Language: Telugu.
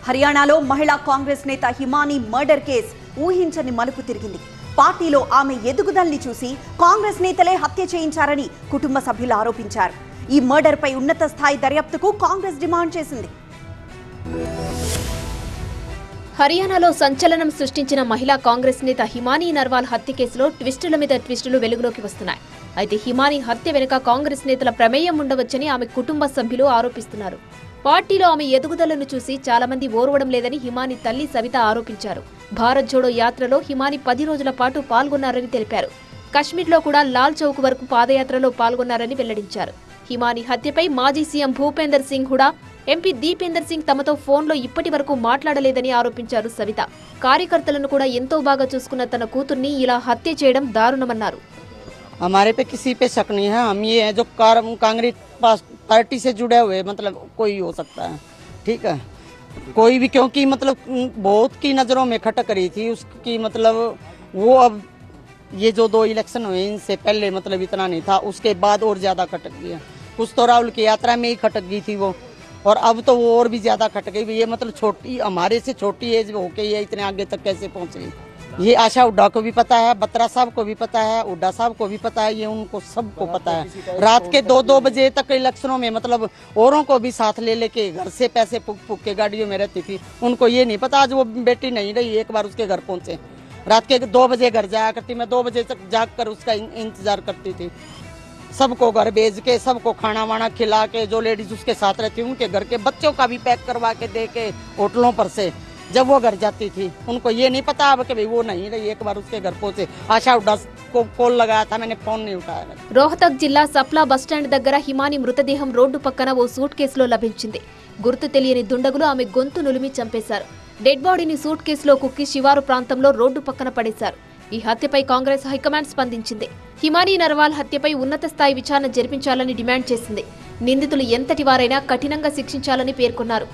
హర్యానాలో మహిళా కాంగ్రెస్ నేత హిమానీ మర్డర్ కేసు ఊహించని మలుపు తిరిగింది. పార్టీలో ఆమె ఎదుగుదలని చూసి కాంగ్రెస్ నేతలే హత్య చేయించారని కుటుంబ సభ్యులు ఆరోపించారు. ఈ మర్డర్ పై ఉన్నత స్థాయి దర్యాప్తుకు కాంగ్రెస్ డిమాండ్ చేసింది. హర్యానాలో సంచలనం సృష్టించిన మహిళా కాంగ్రెస్ నేత హిమానీ నర్వాల్ హత్య కేసులో ట్విస్టుల మీద ట్విస్టులు వెలుగులోకి వస్తున్నాయి. అయితే హిమానీ హత్య వెనుక కాంగ్రెస్ నేతల ప్రమేయం ఉండవచ్చని ఆమె కుటుంబ సభ్యులు ఆరోపిస్తున్నారు. పార్టీలో ఆమె ఎదుగుదలను చూసి చాలా మంది ఓర్వడం లేదని హిమానీ తల్లి సవిత ఆరోపించారు. భారత్ జోడో యాత్రలో హిమానీ 10 రోజుల పాటు పాల్గొన్నారని తెలిపారు. కశ్మీర్లో కూడా లాల్ చౌక్ వరకు పాదయాత్రలో పాల్గొన్నారని వెల్లడించారు. హిమానీ హత్యపై మాజీ సీఎం భూపేందర్ సింగ్ హుడా, ఎంపీ దీపేందర్ సింగ్ తమతో ఫోన్లో ఇప్పటి వరకు మాట్లాడలేదని ఆరోపించారు సవిత. కార్యకర్తలను కూడా ఎంతో బాగా చూసుకున్న తన కూతుర్ని ఇలా హత్య చేయడం దారుణమన్నారు. हमारे पे किसी पे शक नहीं है. हम ये है जो कांग्रेस पार्टी से जुड़े हुए मतलब कोई हो सकता है, ठीक है, कोई भी, क्योंकि मतलब बहुत की नज़रों में खटक रही थी उसकी, मतलब वो अब ये जो 2 इलेक्शन हुए इनसे पहले मतलब इतना नहीं था, उसके बाद और ज़्यादा खटक गया. कुछ तो राहुल की यात्रा में ही खटक गई थी वो, और अब तो वो और भी ज़्यादा खटक गई. ये मतलब छोटी, हमारे से छोटी एज होके ये इतने आगे तक कैसे पहुँच गई, ये आशा हुड्डा को भी पता है, बत्रा साहब को भी पता है, हुड्डा साहब को भी पता है, ये उनको सबको पता है. रात के 2-2 बजे तक इलेक्शनों में मतलब औरों को भी साथ ले लेके घर से पैसे फूक के गाड़ियों में रहती थी. उनको ये नहीं पता आज वो बेटी नहीं रही, एक बार उसके घर पहुंचे, रात के 2 बजे घर जाया करती. मैं 2 बजे तक जाग कर उसका इंतजार करती थी. सबको घर भेज के, सबको खाना वाना खिला के, जो लेडीज उसके साथ रहती उनके घर के बच्चों का भी पैक करवा के दे के होटलों पर से जब वो घर जाती थी. उनको ये नहीं पता अब कि भाई वो नहीं रही, एक बार उसके घर पहुंचे. आशा हुड्डा को कॉल लगाया था, मैंने फोन नहीं उठाया. రోహతక్ జిల్లా సప్లా బస్టాండ్ దగ్గర హిమానీ మృతదేహం రోడ్డు పక్కన ఓ సూట్ కేసులో లభించింది. గుర్తు తెలియని దుండగులు ఆమె గొంతు నులిమి చంపేశారు. డెడ్ బాడీని సూట్ కేసులో కుక్కి శివారు ప్రాంతంలో రోడ్డు పక్కన పడేశారు. ఈ హత్యపై కాంగ్రెస్ హైకమాండ్ స్పందించింది. హిమానీ నర్వాల్ హత్యపై ఉన్నత స్థాయి విచారణ జరిపించాలని డిమాండ్ చేసింది. నిందితులు ఎంతటి వారైనా కఠినంగా శిక్షించాలని పేర్కొన్నారు.